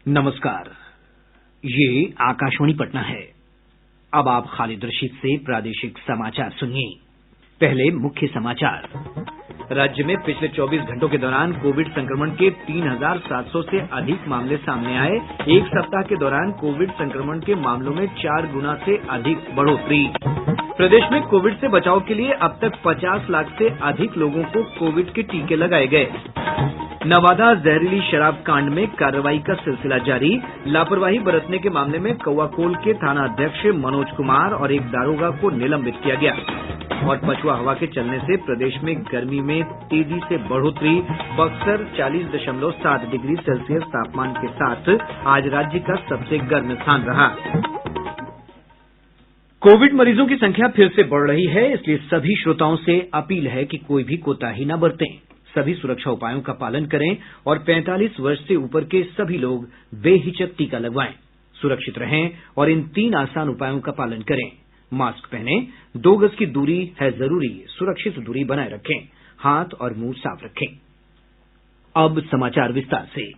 नमस्कार, ये आकाशवाणी पटना है। अब आप खालिद रशीद से प्रादेशिक समाचार सुनिए। पहले मुख्य समाचार। राज्य में पिछले 24 घंटों के दौरान कोविड संक्रमण के 3,700 से अधिक मामले सामने आए। एक सप्ताह के दौरान कोविड संक्रमण के मामलों में 4 गुना से अधिक बढ़ोतरी। प्रदेश में कोविड से बचाव के लिए अब तक 50 लाख से अधिक लोगों को कोविड के टीके लगाए गए। नवादा जहरीली शराब कांड में कार्रवाई का सिलसिला जारी। लापरवाही बरतने के मामले में कौआकोल के थानाध्यक्ष मनोज कुमार और एक दारोगा को निलंबित किया गया। और पछुआ हवा के चलने से प्रदेश में गर्मी में तेजी से बढ़ोतरी। बक्सर 40.7 डिग्री सेल्सियस तापमान के साथ आज राज्य का सबसे गर्म स्थान रहा। कोविड मरीजों की संख्या फिर से बढ़ रही है, इसलिए सभी श्रोताओं से अपील है कि कोई भी कोताही न बरतें। सभी सुरक्षा उपायों का पालन करें और 45 वर्ष से ऊपर के सभी लोग बेहिचक टीका लगवाएं। सुरक्षित रहें और इन 3 आसान उपायों का पालन करें। मास्क पहनें, 2 गज की दूरी है जरूरी, सुरक्षित दूरी बनाए रखें, हाथ और मुंह साफ रखें। अब समाचार विस्तार से।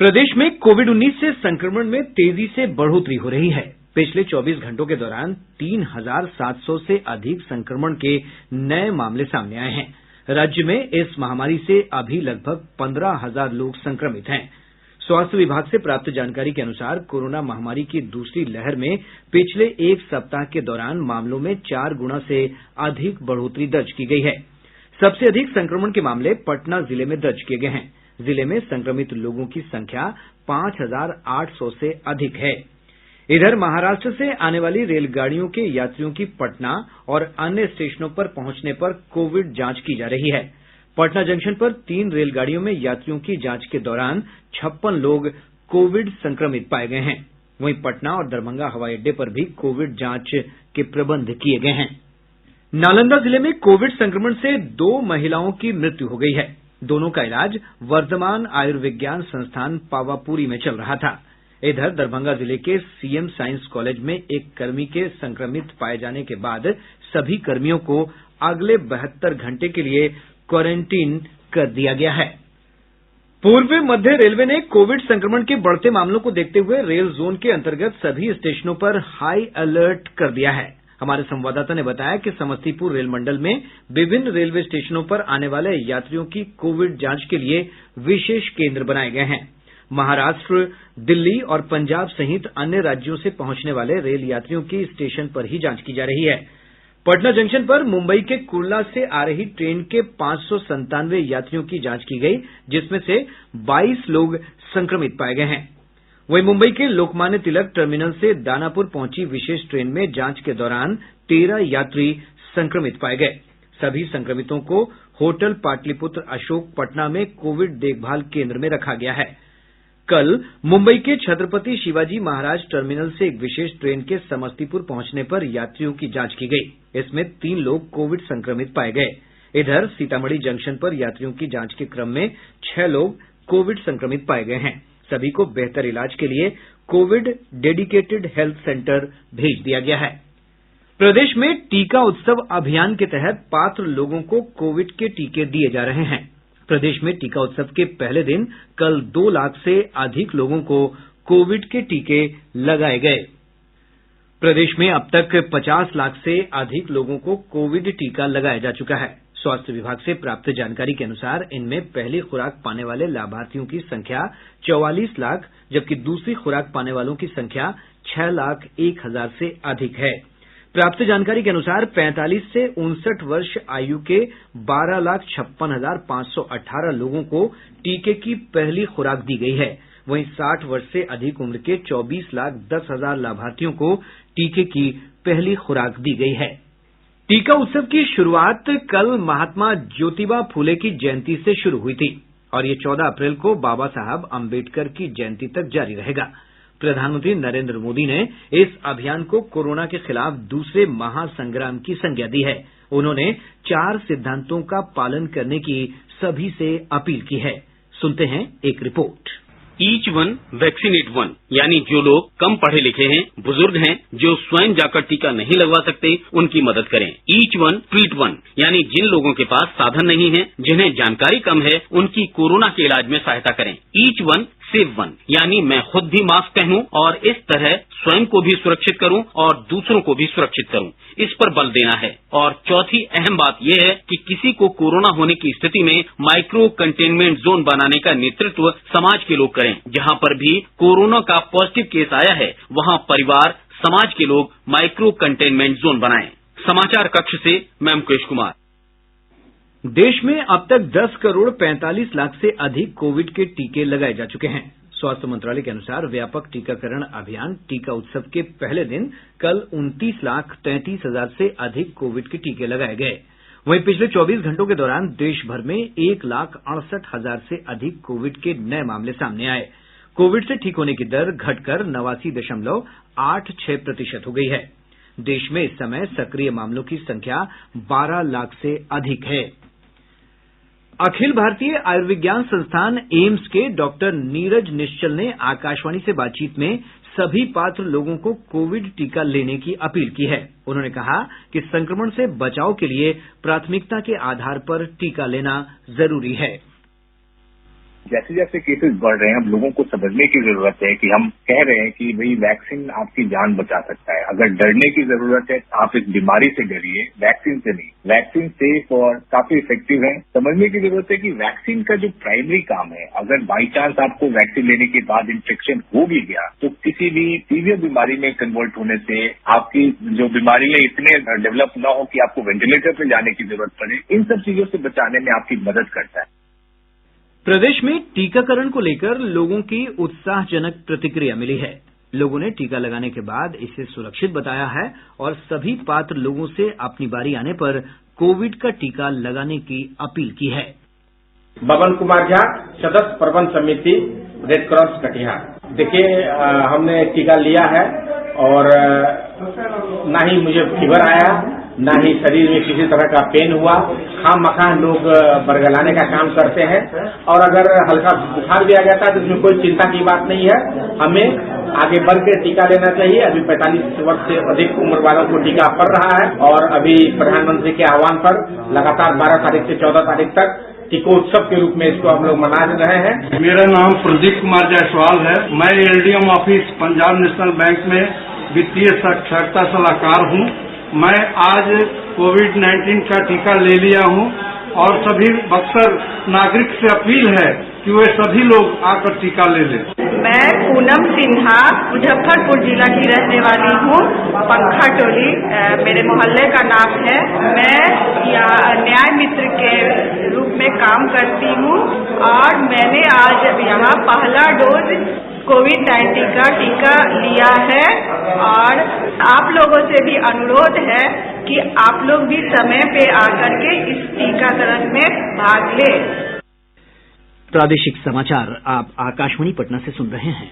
प्रदेश में कोविड-19 से संक्रमण में तेजी से बढ़ोतरी हो रही है। पिछले 24 घंटों के दौरान 3,700 से अधिक संक्रमण के नए मामले सामने आए हैं। राज्य में इस महामारी से अभी लगभग 15,000 लोग संक्रमित हैं। स्वास्थ्य विभाग से प्राप्त जानकारी के अनुसार कोरोना महामारी की दूसरी लहर में पिछले एक सप्ताह के दौरान मामलों में 4 गुना से अधिक बढ़ोतरी दर्ज की गई है। सबसे अधिक संक्रमण के मामले पटना जिले में दर्ज किए गए हैं। जिले में संक्रमित लोगों की संख्या 5,800 से अधिक है। इधर महाराष्ट्र से आने वाली रेलगाड़ियों के यात्रियों की पटना और अन्य स्टेशनों पर पहुंचने पर कोविड जांच की जा रही है। पटना जंक्शन पर 3 रेलगाड़ियों में यात्रियों की जांच के दौरान 56 लोग कोविड संक्रमित पाए गए हैं। वहीं पटना और दरभंगा हवाई अड्डे पर भी कोविड जांच के प्रबंध किए गए हैं। नालंदा जिले में कोविड संक्रमण से 2 महिलाओं की मृत्यु हो गई है। दोनों का इलाज वर्धमान आयुर्विज्ञान संस्थान पावापुरी में चल रहा था। इधर दरभंगा जिले के सीएम साइंस कॉलेज में एक कर्मी के संक्रमित पाए जाने के बाद सभी कर्मियों को अगले 72 घंटे के लिए क्वारंटीन कर दिया गया है। पूर्व मध्य रेलवे ने कोविड संक्रमण के बढ़ते मामलों को देखते हुए रेल जोन के अंतर्गत सभी स्टेशनों पर हाई अलर्ट कर दिया है। हमारे संवाददाता ने बताया कि समस्तीपुर रेल मंडल में विभिन्न रेलवे स्टेशनों पर आने वाले यात्रियों की कोविड जांच के लिए विशेष केंद्र बनाए गए हैं। महाराष्ट्र, दिल्ली और पंजाब सहित अन्य राज्यों से पहुंचने वाले रेल यात्रियों की स्टेशन पर ही जांच की जा रही है। पटना जंक्शन पर मुंबई के कुर्ला से आ रही ट्रेन के 597 यात्रियों की जांच की गई, जिसमें से 22 लोग संक्रमित पाए गए हैं। वहीं मुंबई के लोकमान्य तिलक टर्मिनल से दानापुर पहुंची विशेष ट्रेन में जांच के दौरान 13 यात्री संक्रमित पाए गए। सभी संक्रमितों को होटल पाटलिपुत्र अशोक पटना में कोविड देखभाल केंद्र में रखा गया है। कल मुंबई के छत्रपति शिवाजी महाराज टर्मिनल से एक विशेष ट्रेन के समस्तीपुर पहुंचने पर यात्रियों की जांच की गई। इसमें 3 लोग कोविड संक्रमित पाए गए। इधर सीतामढ़ी जंक्शन पर यात्रियों की जांच के क्रम में 6 लोग कोविड संक्रमित पाए गए हैं। सभी को बेहतर इलाज के लिए कोविड डेडिकेटेड हेल्थ सेंटर भेज दिया गया है। प्रदेश में टीका उत्सव अभियान के तहत पात्र लोगों को कोविड के टीके दिए जा रहे हैं। प्रदेश में टीका उत्सव के पहले दिन कल 2 लाख से अधिक लोगों को कोविड के टीके लगाए गए। प्रदेश में अब तक 50 लाख से अधिक लोगों को कोविड टीका लगाया जा चुका है। स्वास्थ्य विभाग से प्राप्त जानकारी के अनुसार इनमें पहली खुराक पाने वाले लाभार्थियों की संख्या 44 लाख, जबकि दूसरी खुराक पाने वालों की संख्या 6,01,000 से अधिक है। प्राप्त जानकारी के अनुसार 45 से 59 वर्ष आयु के 12,56,518 लोगों को टीके की पहली खुराक दी गई है। वहीं 60 वर्ष से अधिक उम्र के 24,10,000 लाभार्थियों को टीके की पहली खुराक दी गई है। टीका उत्सव की शुरुआत कल महात्मा ज्योतिबा फूले की जयंती से शुरू हुई थी और ये 14 अप्रैल को बाबा साहब अम्बेडकर की जयंती तक जारी रहेगा। प्रधानमंत्री नरेंद्र मोदी ने इस अभियान को कोरोना के खिलाफ दूसरे महासंग्राम की संज्ञा दी है। उन्होंने 4 सिद्धांतों का पालन करने की सभी से अपील की है। सुनते हैं एक report. Each one vaccinate one, यानी जो लोग कम पढ़े लिखे हैं, बुजुर्ग हैं, जो स्वयं जाकर टीका नहीं लगवा सकते, उनकी मदद करें। ईच वन ट्रीट वन, यानी जिन लोगों के पास साधन नहीं है, जिन्हें जानकारी कम है, उनकी कोरोना के इलाज में सहायता करें। ईच वन सेव वन, यानी मैं खुद भी मास्क पहनूं और इस तरह स्वयं को भी सुरक्षित करूं और दूसरों को भी सुरक्षित करूं, इस पर बल देना है। और चौथी अहम बात यह है कि किसी को कोरोना होने की स्थिति में माइक्रो कंटेनमेंट जोन बनाने का नेतृत्व समाज के लोग करें। जहां पर भी कोरोना का पॉजिटिव केस आया है वहां परिवार, समाज के लोग माइक्रो कंटेनमेंट जोन बनाएं। समाचार कक्ष से मैं मुकेश कुमार। देश में अब तक 10 करोड़ 45 लाख से अधिक कोविड के टीके लगाए जा चुके हैं। स्वास्थ्य मंत्रालय के अनुसार व्यापक टीकाकरण अभियान टीका उत्सव के पहले दिन कल 29,33,000 से अधिक कोविड के टीके लगाए गए। वहीं पिछले 24 घंटों के दौरान देश भर में 1,68,000 से अधिक कोविड के नए मामले सामने आए। कोविड से ठीक होने की दर घटकर 89.86% हो गई है। देश में इस समय सक्रिय मामलों की संख्या 12 लाख से अधिक है। अखिल भारतीय आयुर्विज्ञान संस्थान एम्स के डॉक्टर नीरज निश्चल ने आकाशवाणी से बातचीत में सभी पात्र लोगों को कोविड टीका लेने की अपील की है। उन्होंने कहा कि संक्रमण से बचाव के लिए प्राथमिकता के आधार पर टीका लेना जरूरी है। जैसे जैसे केसेस बढ़ रहे हैं, अब लोगों को समझने की जरूरत है कि हम कह रहे हैं कि भाई वैक्सीन आपकी जान बचा सकता है। अगर डरने की जरूरत है, आप इस बीमारी से डरिए, वैक्सीन से नहीं। वैक्सीन सेफ और काफी इफेक्टिव है। समझने की जरूरत है कि वैक्सीन का जो प्राइमरी काम है, अगर बाई चांस आपको वैक्सीन लेने के बाद इन्फेक्शन हो भी गया तो किसी भी सीवियर बीमारी में कन्वर्ट होने से आपकी जो बीमारी है इतने डेवलप ना हो कि आपको वेंटिलेटर पर जाने की जरूरत पड़े, इन सब चीजों से बचाने में आपकी मदद करता है। प्रदेश में टीकाकरण को लेकर लोगों की उत्साहजनक प्रतिक्रिया मिली है। लोगों ने टीका लगाने के बाद इसे सुरक्षित बताया है और सभी पात्र लोगों से अपनी बारी आने पर कोविड का टीका लगाने की अपील की है। बबन कुमार झा, सदस्य प्रबंध समिति, रेड क्रॉस कटिहार। देखिए, हमने टीका लिया है और ना ही मुझे फीवर आया, ना ही शरीर में किसी तरह का पेन हुआ। खामखा लोग बरगलाने का काम करते हैं और अगर हल्का बुखार भी आ जाता है तो उसमें कोई चिंता की बात नहीं है। हमें आगे बढ़ के टीका लेना चाहिए। अभी 45 वर्ष से अधिक उम्र वालों को टीका पड़ रहा है और अभी प्रधानमंत्री के आह्वान पर लगातार 12 तारीख से 14 तारीख तक टीकोत्सव के रूप में इसको हम लोग मना रहे हैं। मेरा नाम प्रदीप कुमार जायसवाल है। मैं LDM office Punjab national bank में वित्तीय साक्षरता सलाहकार हूँ। मैं आज कोविड-19 का टीका ले लिया हूँ और सभी बक्सर नागरिक से अपील है कि वे सभी लोग आकर टीका ले लें। मैं पूनम सिन्हा मुजफ्फरपुर जिला की रहने वाली हूँ, पंखा टोली मेरे मोहल्ले का नाम है। मैं न्याय मित्र के रूप में काम करती हूँ और मैंने आज यहाँ पहला डोज कोविड-19 का टीका लिया है और आप लोगों से भी अनुरोध है कि आप लोग भी समय पे आकर के इस टीकाकरण में भाग लें। प्रादेशिक समाचार आप आकाशवाणी पटना से सुन रहे हैं।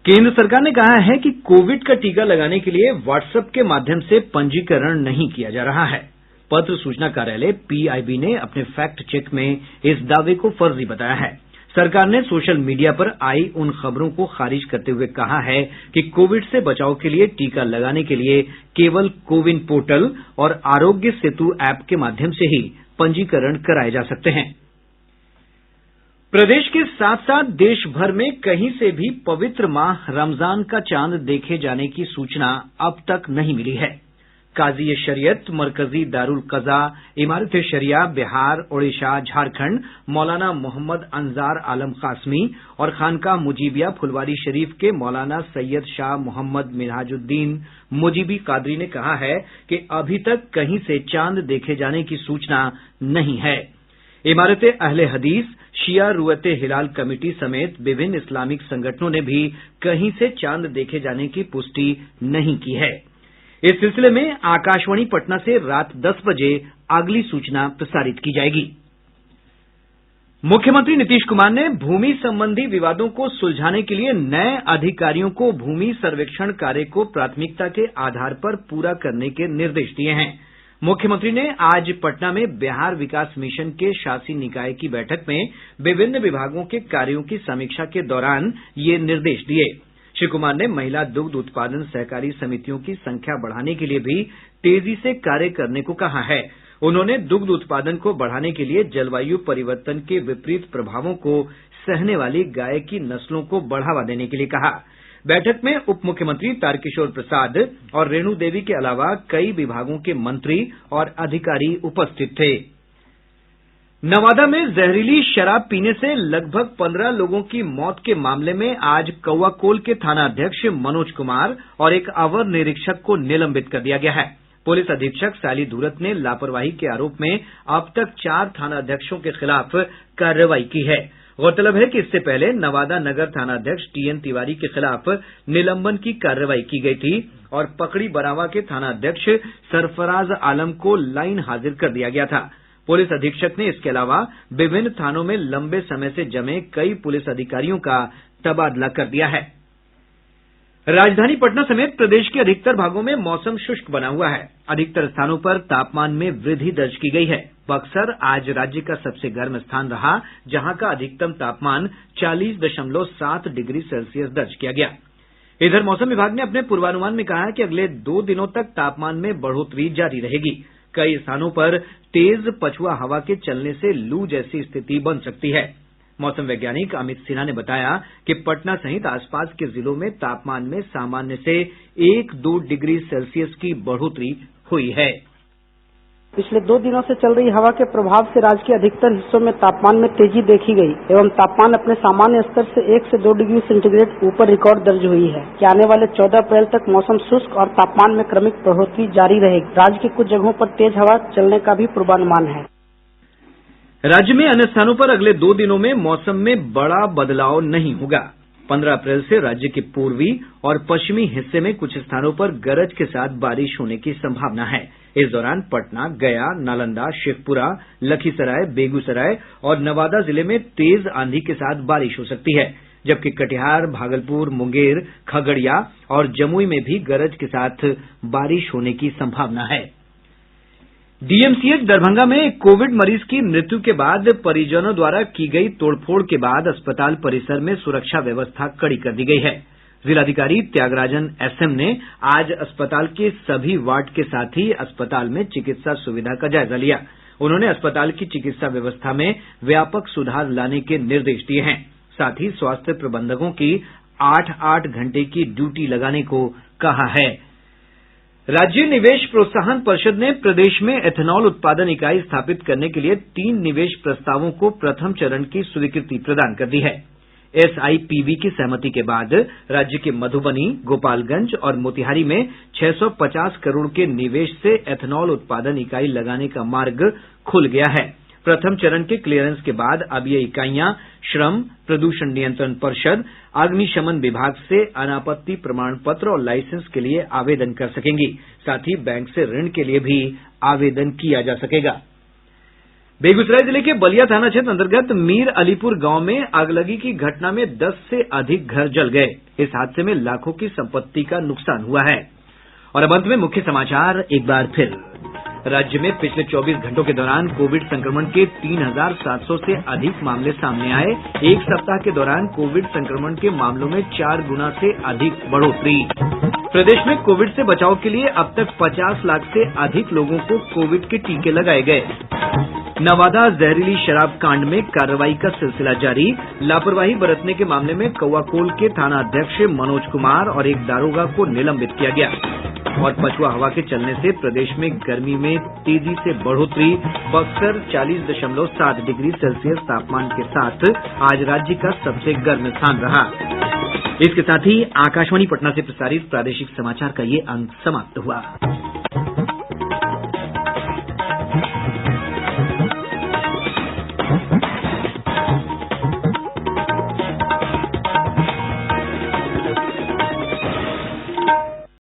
केंद्र सरकार ने कहा है कि कोविड का टीका लगाने के लिए व्हाट्सएप के माध्यम से पंजीकरण नहीं किया जा रहा है। पत्र सूचना कार्यालय पीआईबी ने अपने फैक्ट चेक में इस दावे को फर्जी बताया है। सरकार ने सोशल मीडिया पर आई उन खबरों को खारिज करते हुए कहा है कि कोविड से बचाव के लिए टीका लगाने के लिए केवल कोविन पोर्टल और आरोग्य सेतु ऐप के माध्यम से ही पंजीकरण कराए जा सकते हैं। प्रदेश के साथ साथ देश भर में कहीं से भी पवित्र माह रमजान का चांद देखे जाने की सूचना अब तक नहीं मिली है। काजी शरीयत, मरकजी दारुल कज़ा, इमारत शरिया बिहार, ओडिशा, झारखंड, मौलाना मोहम्मद अंजार आलम कासमी और खानकाह मुजीबिया फुलवारी शरीफ के मौलाना सैयद शाह मोहम्मद मिनहाजुद्दीन मुजीबी कादरी ने कहा है कि अभी तक कहीं से चांद देखे जाने की सूचना नहीं है। इमारत अहले हदीस, शिया रुयते हिलाल कमेटी समेत विभिन्न इस्लामिक संगठनों ने भी कहीं से चांद देखे जाने की पुष्टि नहीं की है। इस सिलसिले में आकाशवाणी पटना से रात 10 बजे अगली सूचना प्रसारित की जाएगी। मुख्यमंत्री नीतीश कुमार ने भूमि संबंधी विवादों को सुलझाने के लिए नए अधिकारियों को भूमि सर्वेक्षण कार्य को प्राथमिकता के आधार पर पूरा करने के निर्देश दिए हैं। मुख्यमंत्री ने आज पटना में बिहार विकास मिशन के शासी निकाय की बैठक में विभिन्न विभागों के कार्यों की समीक्षा के दौरान ये निर्देश दिए। श्री कुमार ने महिला दुग्ध उत्पादन सहकारी समितियों की संख्या बढ़ाने के लिए भी तेजी से कार्य करने को कहा है। उन्होंने दुग्ध उत्पादन को बढ़ाने के लिए जलवायु परिवर्तन के विपरीत प्रभावों को सहने वाली गाय की नस्लों को बढ़ावा देने के लिए कहा। बैठक में उप मुख्यमंत्री तारकिशोर प्रसाद और रेणु देवी के अलावा कई विभागों के मंत्री और अधिकारी उपस्थित थे। नवादा में जहरीली शराब पीने से लगभग 15 लोगों की मौत के मामले में आज कौआकोल के थानाध्यक्ष मनोज कुमार और एक अवर निरीक्षक को निलंबित कर दिया गया है। पुलिस अधीक्षक साली धूरत ने लापरवाही के आरोप में अब तक 4 थानाध्यक्षों के खिलाफ कार्रवाई की है। गौरतलब है कि इससे पहले नवादा नगर थानाध्यक्ष टीएन तिवारी के खिलाफ निलंबन की कार्रवाई की गई थी और पकड़ी बरावा के थानाध्यक्ष सरफराज आलम को लाइन हाजिर कर दिया गया था। पुलिस अधीक्षक ने इसके अलावा विभिन्न थानों में लंबे समय से जमे कई पुलिस अधिकारियों का तबादला कर दिया है। राजधानी पटना समेत प्रदेश के अधिकतर भागों में मौसम शुष्क बना हुआ है। अधिकतर स्थानों पर तापमान में वृद्धि दर्ज की गई है। बक्सर आज राज्य का सबसे गर्म स्थान रहा, जहां का अधिकतम तापमान 40.7 डिग्री सेल्सियस दर्ज किया गया। इधर मौसम विभाग ने अपने पूर्वानुमान में कहा है कि अगले 2 दिनों तक तापमान में बढ़ोतरी जारी रहेगी। कई स्थानों पर तेज पछुआ हवा के चलने से लू जैसी स्थिति बन सकती है। मौसम वैज्ञानिक अमित सिन्हा ने बताया कि पटना सहित आसपास के जिलों में तापमान में सामान्य से 1-2 डिग्री सेल्सियस की बढ़ोतरी हुई है। पिछले 2 दिनों से चल रही हवा के प्रभाव से राज्य के अधिकतर हिस्सों में तापमान में तेजी देखी गई एवं तापमान अपने सामान्य स्तर से 1 से 2 डिग्री सेंटीग्रेड ऊपर रिकॉर्ड दर्ज हुई है कि आने वाले 14 अप्रैल तक मौसम शुष्क और तापमान में क्रमिक बढ़ोतरी जारी रहेगी। राज्य के कुछ जगहों पर तेज हवा चलने का भी पूर्वानुमान है। राज्य में अन्य स्थानों पर अगले 2 दिनों में मौसम में बड़ा बदलाव नहीं होगा। 15 अप्रैल से राज्य के पूर्वी और पश्चिमी हिस्से में कुछ स्थानों पर गरज के साथ बारिश होने की संभावना है। इस दौरान पटना, गया, नालंदा, शेखपुरा, लखीसराय, बेगूसराय और नवादा जिले में तेज आंधी के साथ बारिश हो सकती है, जबकि कटिहार, भागलपुर, मुंगेर, खगड़िया और जमुई में भी गरज के साथ बारिश होने की संभावना है। डीएमसीएच दरभंगा में एक कोविड मरीज की मृत्यु के बाद परिजनों द्वारा की गई तोड़फोड़ के बाद अस्पताल परिसर में सुरक्षा व्यवस्था कड़ी कर दी गई है। जिलाधिकारी त्यागराजन एसएम ने आज अस्पताल के सभी वार्ड के साथ ही अस्पताल में चिकित्सा सुविधा का जायजा लिया। उन्होंने अस्पताल की चिकित्सा व्यवस्था में व्यापक सुधार लाने के निर्देश दिए हैं। साथ ही स्वास्थ्य प्रबंधकों की 8-8 घंटे की ड्यूटी लगाने को कहा है। राज्य निवेश प्रोत्साहन परिषद ने प्रदेश में एथेनॉल उत्पादन इकाई स्थापित करने के लिए 3 निवेश प्रस्तावों को प्रथम चरण की स्वीकृति प्रदान कर दी है। एसआईपीबी की सहमति के बाद राज्य के मधुबनी, गोपालगंज और मोतिहारी में 650 करोड़ के निवेश से एथेनॉल उत्पादन इकाई लगाने का मार्ग खुल गया है। प्रथम चरण के क्लियरेंस के बाद अब ये इकाइयां श्रम, प्रदूषण नियंत्रण परिषद, अग्निशमन विभाग से अनापत्ति प्रमाण पत्र और लाइसेंस के लिए आवेदन कर सकेंगी। साथ ही बैंक से ऋण के लिए भी आवेदन किया जा सकेगा। बेगूसराय जिले के बलिया थाना क्षेत्र अंतर्गत मीर अलीपुर गांव में अगलगी की घटना में 10 से अधिक घर जल गए। इस हादसे में लाखों की संपत्ति का नुकसान हुआ है। और अब अंत में मुख्य समाचार एक बार फिर। राज्य में पिछले 24 घंटों के दौरान कोविड संक्रमण के 3,700 से अधिक मामले सामने आए। एक सप्ताह के दौरान कोविड संक्रमण के मामलों में 4 गुना से अधिक बढ़ोतरी। प्रदेश में कोविड से बचाव के लिए अब तक 50 लाख से अधिक लोगों को कोविड के टीके लगाए गए। नवादा जहरीली शराब कांड में कार्रवाई का सिलसिला जारी। लापरवाही बरतने के मामले में कौआकोल के थानाध्यक्ष मनोज कुमार और एक दारोगा को निलंबित किया गया। और पछुआ हवा के चलने से प्रदेश में गर्मी में तेजी से बढ़ोतरी। बक्सर 40.7 डिग्री सेल्सियस तापमान के साथ आज राज्य का सबसे गर्म स्थान रहा। इसके साथ ही आकाशवाणी पटना से प्रसारित प्रादेशिक समाचार का ये अंक समाप्त हुआ।